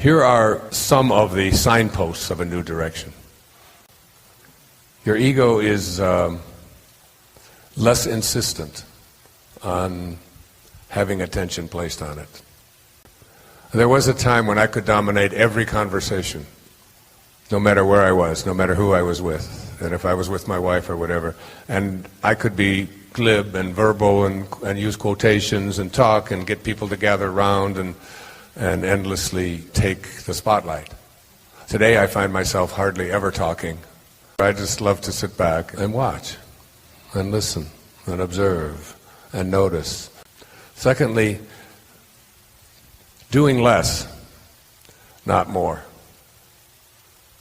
Here are some of the signposts of a new direction. Your ego is less insistent on having attention placed on it. There was a time when I could dominate every conversation, no matter where I was, no matter who I was with, and if I was with my wife or whatever. And I could be glib and verbal and use quotations and talk and get people to gather around and endlessly take the spotlight. Today I find myself hardly ever talking. I just love to sit back and watch and listen and observe and notice. Secondly, doing less, not more.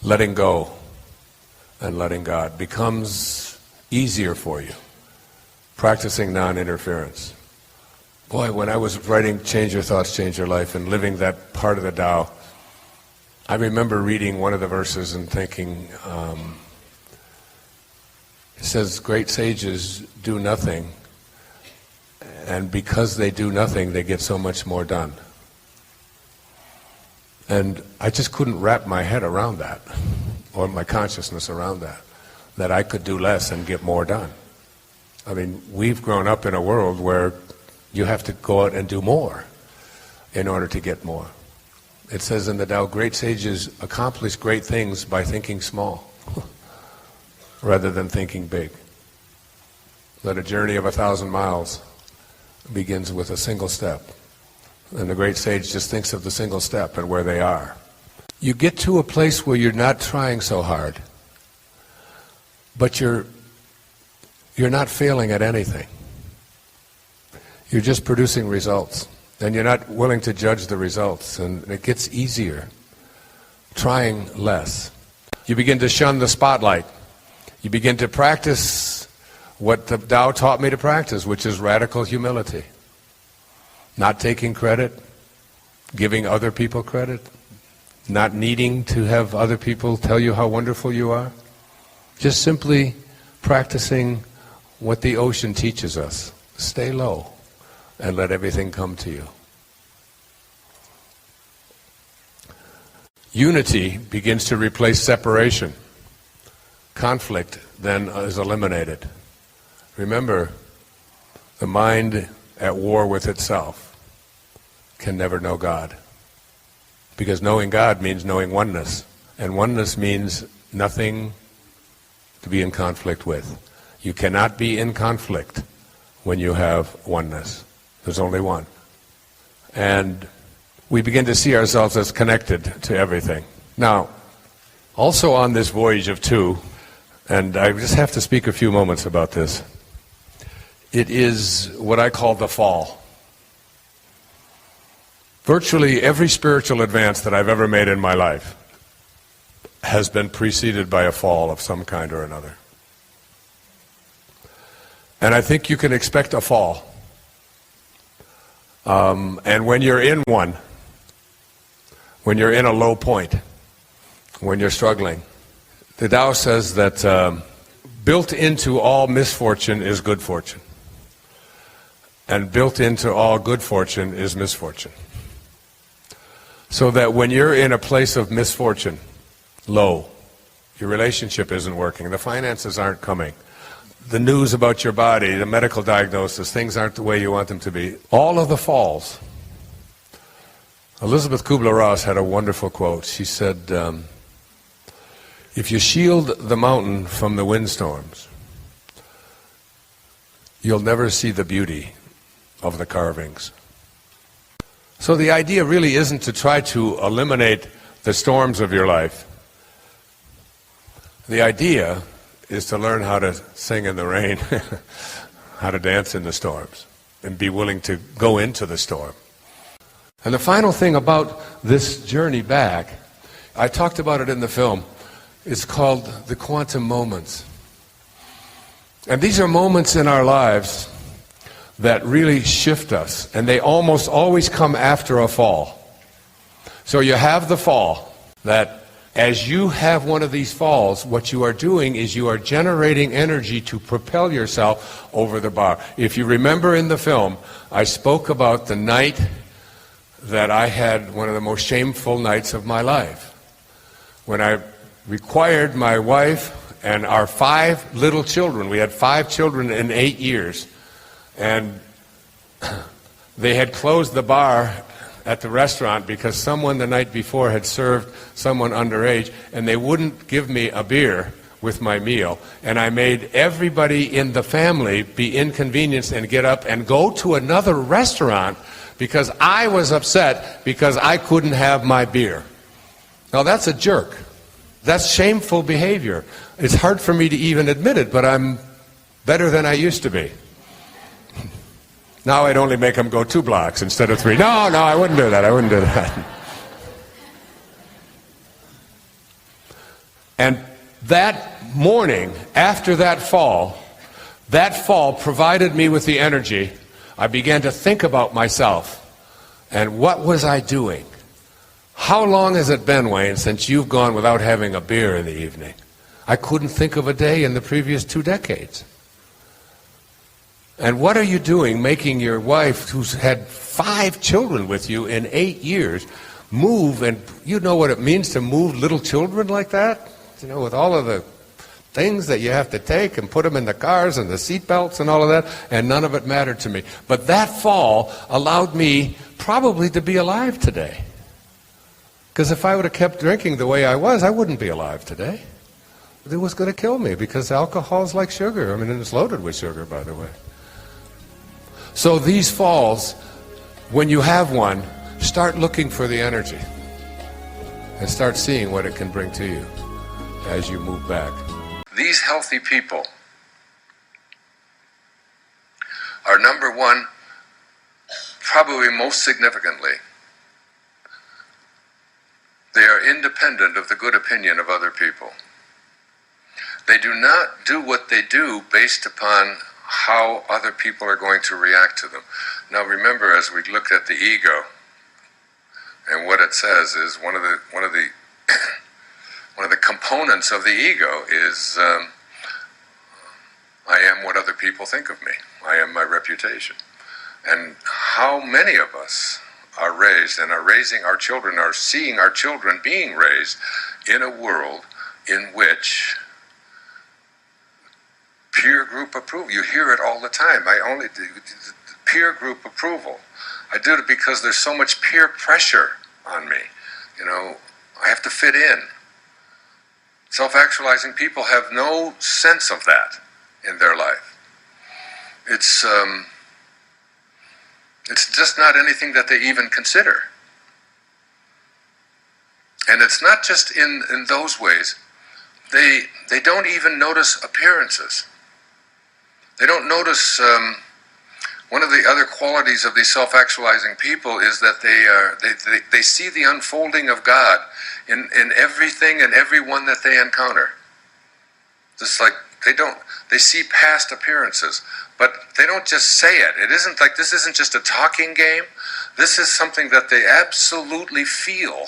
Letting go and letting God becomes easier for you. Practicing non-interference. Boy, when I was writing Change Your Thoughts, Change Your Life and living that part of the Tao, I remember reading one of the verses and thinking, it says, great sages do nothing, and because they do nothing, they get so much more done. And I just couldn't wrap my head around that, or my consciousness around that I could do less and get more done. I mean, we've grown up in a world where you have to go out and do more in order to get more. It says in the Tao, great sages accomplish great things by thinking small, rather than thinking big. That a journey of 1,000 miles begins with a single step. And the great sage just thinks of the single step and where they are. You get to a place where you're not trying so hard, but you're not failing at anything. You're just producing results, and you're not willing to judge the results, and it gets easier. Trying less. You begin to shun the spotlight. You begin to practice what the Tao taught me to practice, which is radical humility. Not taking credit, giving other people credit, not needing to have other people tell you how wonderful you are. Just simply practicing what the ocean teaches us. Stay low and let everything come to you. Unity begins to replace separation. Conflict then is eliminated. Remember, the mind at war with itself can never know God. Because knowing God means knowing oneness. And oneness means nothing to be in conflict with. You cannot be in conflict when you have oneness. There's only one. And we begin to see ourselves as connected to everything. Now, also on this voyage of two, and I just have to speak a few moments about this, it is what I call the fall. Virtually every spiritual advance that I've ever made in my life has been preceded by a fall of some kind or another. And I think you can expect a fall. And when you're in one, when you're in a low point, when you're struggling, the Tao says that built into all misfortune is good fortune. And built into all good fortune is misfortune. So that when you're in a place of misfortune, low, your relationship isn't working, the finances aren't coming, the news about your body, the medical diagnosis, things aren't the way you want them to be. All of the falls. Elizabeth Kubler-Ross had a wonderful quote. She said, if you shield the mountain from the windstorms, you'll never see the beauty of the carvings. So the idea really isn't to try to eliminate the storms of your life. The idea is to learn how to sing in the rain, how to dance in the storms, and be willing to go into the storm. And the final thing about this journey back, I talked about it in the film, it's called the quantum moments. And these are moments in our lives that really shift us, and they almost always come after a fall. So you have the fall, that as you have one of these falls, what you are doing is you are generating energy to propel yourself over the bar. If you remember in the film, I spoke about the night that I had one of the most shameful nights of my life when I required my wife and our 5 little children. We had 5 children in 8 years, and they had closed the bar at the restaurant because someone the night before had served someone underage, and they wouldn't give me a beer with my meal, and I made everybody in the family be inconvenienced and get up and go to another restaurant because I was upset because I couldn't have my beer. Now that's a jerk. That's shameful behavior. It's hard for me to even admit it, but I'm better than I used to be. Now I'd only make them go 2 blocks instead of 3. No, I wouldn't do that. I wouldn't do that. And that morning, after that fall provided me with the energy. I began to think about myself and what was I doing? How long has it been, Wayne, since you've gone without having a beer in the evening? I couldn't think of a day in the previous 2 decades. And what are you doing making your wife, who's had 5 children with you in 8 years, move? And you know what it means to move little children like that? You know, with all of the things that you have to take and put them in the cars and the seat belts and all of that, and none of it mattered to me. But that fall allowed me probably to be alive today. Because if I would have kept drinking the way I was, I wouldn't be alive today. It was going to kill me because alcohol's like sugar. I mean, it's loaded with sugar, by the way. So these falls, when you have one, start looking for the energy and start seeing what it can bring to you as you move back. These healthy people are, number one, probably most significantly, they are independent of the good opinion of other people. They do not do what they do based upon how other people are going to react to them. Now remember, as we look at the ego, and what it says is one of the components of the ego is I am what other people think of me. I am my reputation. And how many of us are raised and are raising our children, are seeing our children being raised in a world in which peer group approval, you hear it all the time. I only do peer group approval. I do it because there's so much peer pressure on me. You know, I have to fit in. Self-actualizing people have no sense of that in their life. It's just not anything that they even consider. And it's not just in those ways. They don't even notice appearances. They don't notice, one of the other qualities of these self-actualizing people is that they see the unfolding of God in everything and everyone that they encounter. Just like they see past appearances, but they don't just say it. It isn't like, this isn't just a talking game. This is something that they absolutely feel.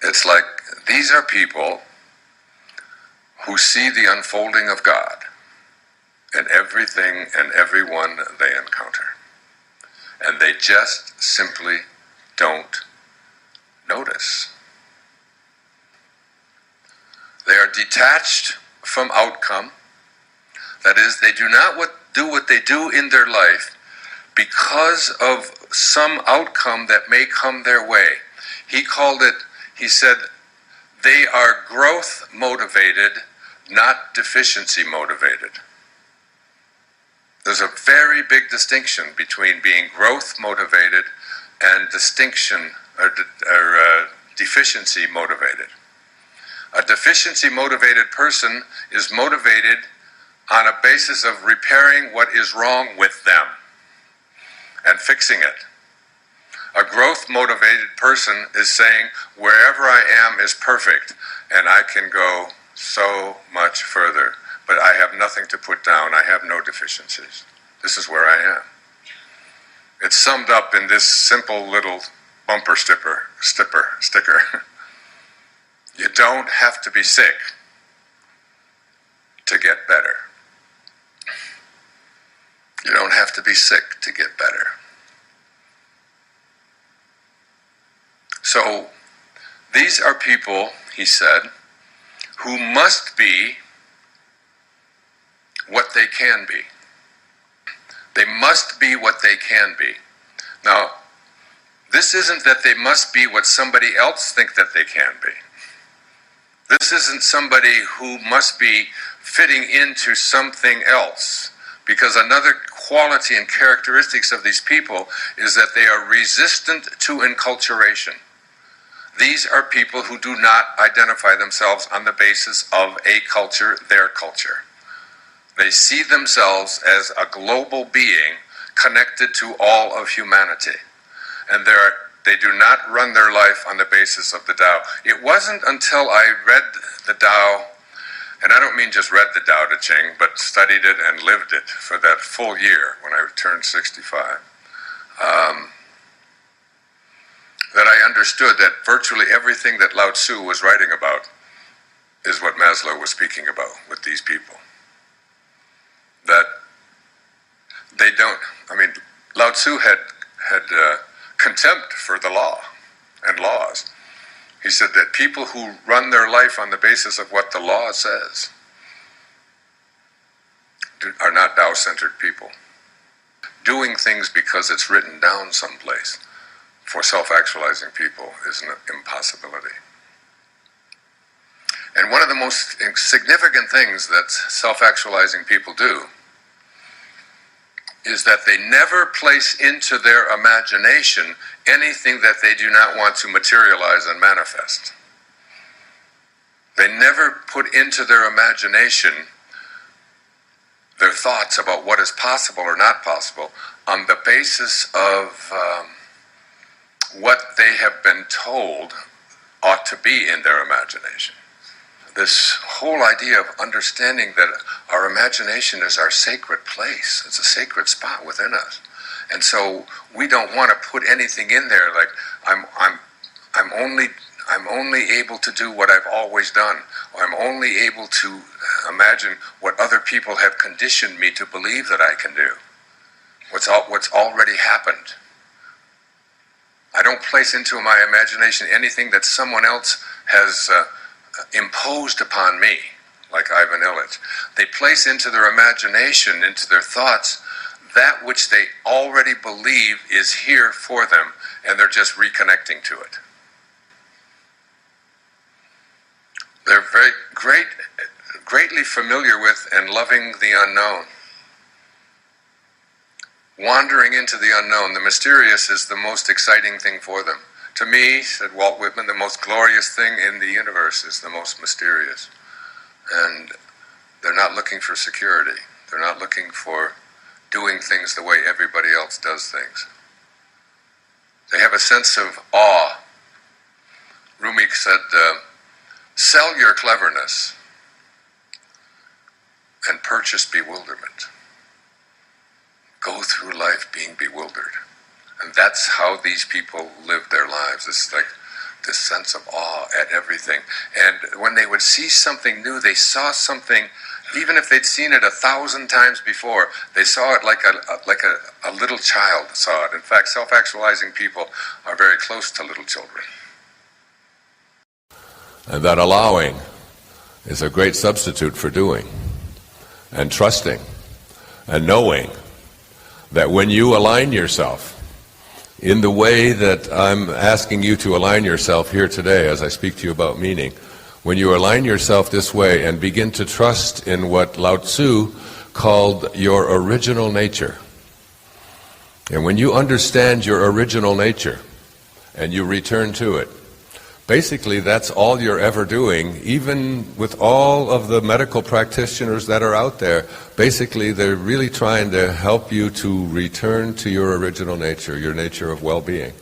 It's like, these are people who see the unfolding of God in everything and everyone they encounter. And they just simply don't notice. They are detached from outcome. That is, they do not do what they do in their life because of some outcome that may come their way. He said, they are growth motivated, not deficiency motivated. There's a very big distinction between being growth motivated and deficiency motivated. A deficiency motivated person is motivated on a basis of repairing what is wrong with them and fixing it. A growth motivated person is saying, wherever I am is perfect and I can go so much further, but I have nothing to put down. I have no deficiencies. This is where I am. It's summed up in this simple little bumper sticker. You don't have to be sick to get better. You don't have to be sick to get better. So these are people, he said, who must be what they can be. They must be what they can be. Now, this isn't that they must be what somebody else think that they can be. This isn't somebody who must be fitting into something else, because another quality and characteristics of these people is that they are resistant to enculturation. These are people who do not identify themselves on the basis of a culture, their culture. They see themselves as a global being connected to all of humanity. And they do not run their life on the basis of the Tao. It wasn't until I read the Tao, and I don't mean just read the Tao Te Ching, but studied it and lived it for that full year when I turned 65, that I understood that virtually everything that Lao Tzu was writing about is what Maslow was speaking about with these people. That they don't, Lao Tzu had contempt for the law and laws. He said that people who run their life on the basis of what the law says are not Tao-centered people. Doing things because it's written down someplace for self-actualizing people is an impossibility. And one of the most significant things that self-actualizing people do is that they never place into their imagination anything that they do not want to materialize and manifest. They never put into their imagination their thoughts about what is possible or not possible on the basis of what they have been told ought to be in their imagination. This whole idea of understanding that our imagination is our sacred place. It's a sacred spot within us. And so we don't want to put anything in there like I'm only able to do what I've always done, or I'm only able to imagine what other people have conditioned me to believe that I can do. What's already happened. I don't place into my imagination anything that someone else has imposed upon me, like Ivan Illich. They place into their imagination, into their thoughts, that which they already believe is here for them, and they're just reconnecting to it. They're very greatly familiar with and loving the unknown. Wandering into the unknown, the mysterious is the most exciting thing for them. To me, said Walt Whitman, the most glorious thing in the universe is the most mysterious. And they're not looking for security. They're not looking for doing things the way everybody else does things. They have a sense of awe. Rumi said, sell your cleverness and purchase bewilderment. Go through life being bewildered. And that's how these people live their lives. It's like this sense of awe at everything. And when they would see something new, they saw something, even if they'd seen it 1,000 times before, they saw it like a little child saw it. In fact, self-actualizing people are very close to little children. And that allowing is a great substitute for doing, and trusting, and knowing that when you align yourself in the way that I'm asking you to align yourself here today as I speak to you about meaning, when you align yourself this way and begin to trust in what Lao Tzu called your original nature, and when you understand your original nature and you return to it, basically that's all you're ever doing. Even with all of the medical practitioners that are out there, basically they're really trying to help you to return to your original nature, your nature of well-being.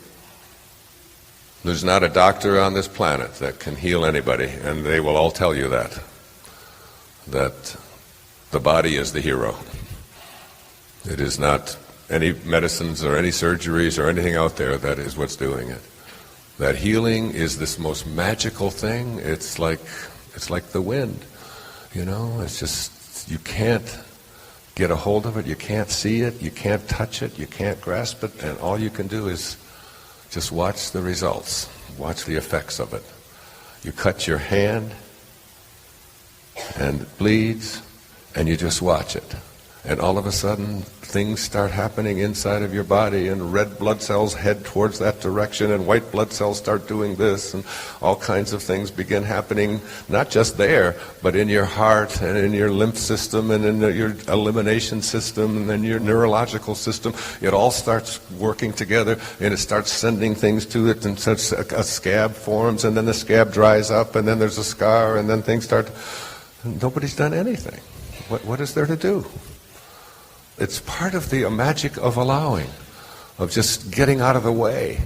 There's not a doctor on this planet that can heal anybody, and they will all tell you that the body is the hero. It is not any medicines or any surgeries or anything out there that is what's doing it. That healing is this most magical thing. It's like the wind, it's just, you can't get a hold of it, you can't see it, you can't touch it, you can't grasp it, and all you can do is just watch the results. watch the effects of it. You cut your hand, and it bleeds, and you just watch it. And all of a sudden, things start happening inside of your body, and red blood cells head towards that direction, and white blood cells start doing this, and all kinds of things begin happening, not just there, but in your heart, and in your lymph system, and in your elimination system, and then your neurological system. It all starts working together, and it starts sending things to it, and such a scab forms, and then the scab dries up, and then there's a scar, and then things start. Nobody's done anything. What is there to do? It's part of the magic of allowing, of just getting out of the way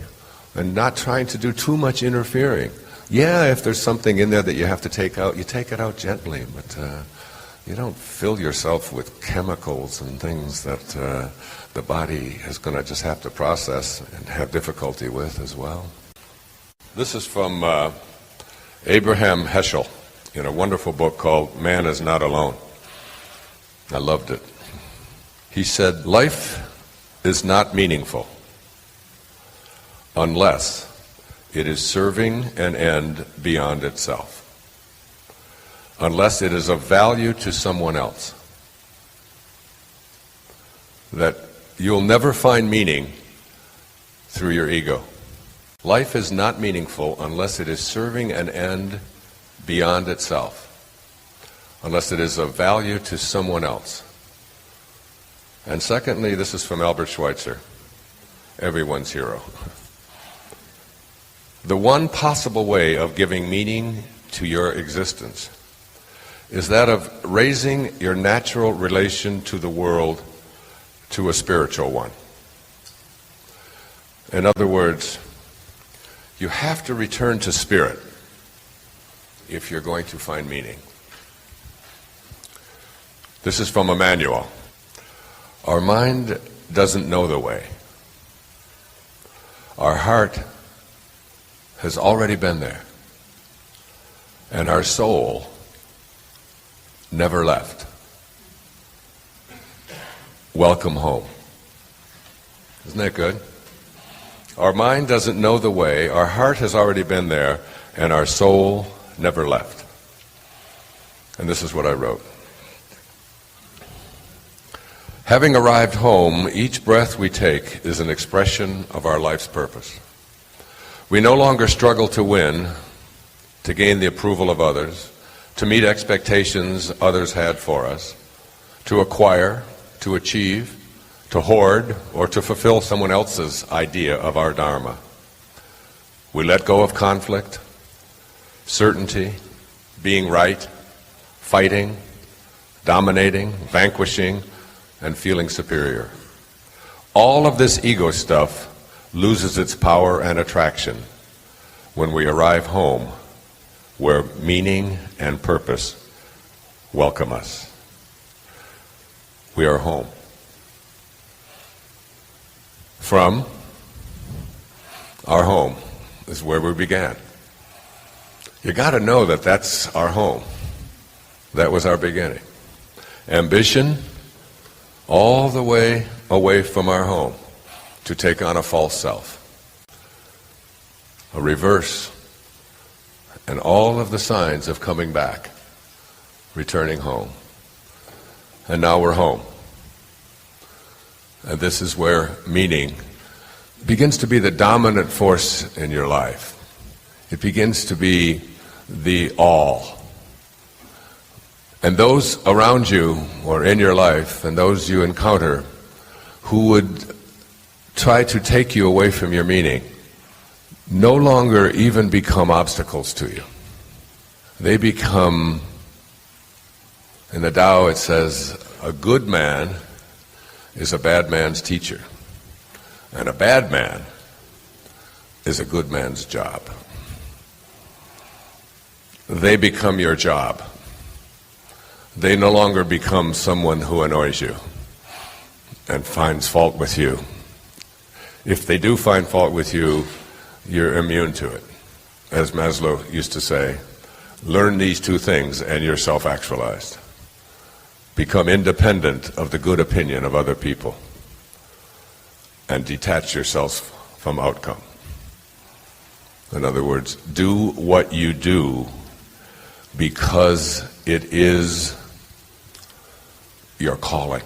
and not trying to do too much interfering. Yeah, if there's something in there that you have to take out, you take it out gently, but you don't fill yourself with chemicals and things that the body is going to just have to process and have difficulty with as well. This is from Abraham Heschel in a wonderful book called Man is Not Alone. I loved it. He said, life is not meaningful unless it is serving an end beyond itself, unless it is of value to someone else. That you'll never find meaning through your ego. Life is not meaningful unless it is serving an end beyond itself, unless it is of value to someone else. And secondly, this is from Albert Schweitzer, everyone's hero. The one possible way of giving meaning to your existence is that of raising your natural relation to the world to a spiritual one. In other words, you have to return to spirit if you're going to find meaning. This is from Emmanuel. Our mind doesn't know the way. Our heart has already been there. And our soul never left. Welcome home. Isn't that good? Our mind doesn't know the way. Our heart has already been there. And our soul never left. And this is what I wrote. Having arrived home, each breath we take is an expression of our life's purpose. We no longer struggle to win, to gain the approval of others, to meet expectations others had for us, to acquire, to achieve, to hoard, or to fulfill someone else's idea of our dharma. We let go of conflict, certainty, being right, fighting, dominating, vanquishing, and feeling superior. All of this ego stuff loses its power and attraction when we arrive home where meaning and purpose welcome us. We are home. From our home is where we began. You got to know that that's our home. That was our beginning. Ambition, all the way away from our home to take on a false self, a reverse, and all of the signs of coming back, returning home. And now we're home. And this is where meaning begins to be the dominant force in your life. It begins to be the all. And those around you or in your life and those you encounter who would try to take you away from your meaning no longer even become obstacles to you. They become, in the Tao it says, a good man is a bad man's teacher, and a bad man is a good man's job. They become your job. They no longer become someone who annoys you and finds fault with you. If they do find fault with you, you're immune to it. As Maslow used to say, learn these two things and you're self-actualized. Become independent of the good opinion of other people and detach yourself from outcome. In other words, do what you do because it is your calling.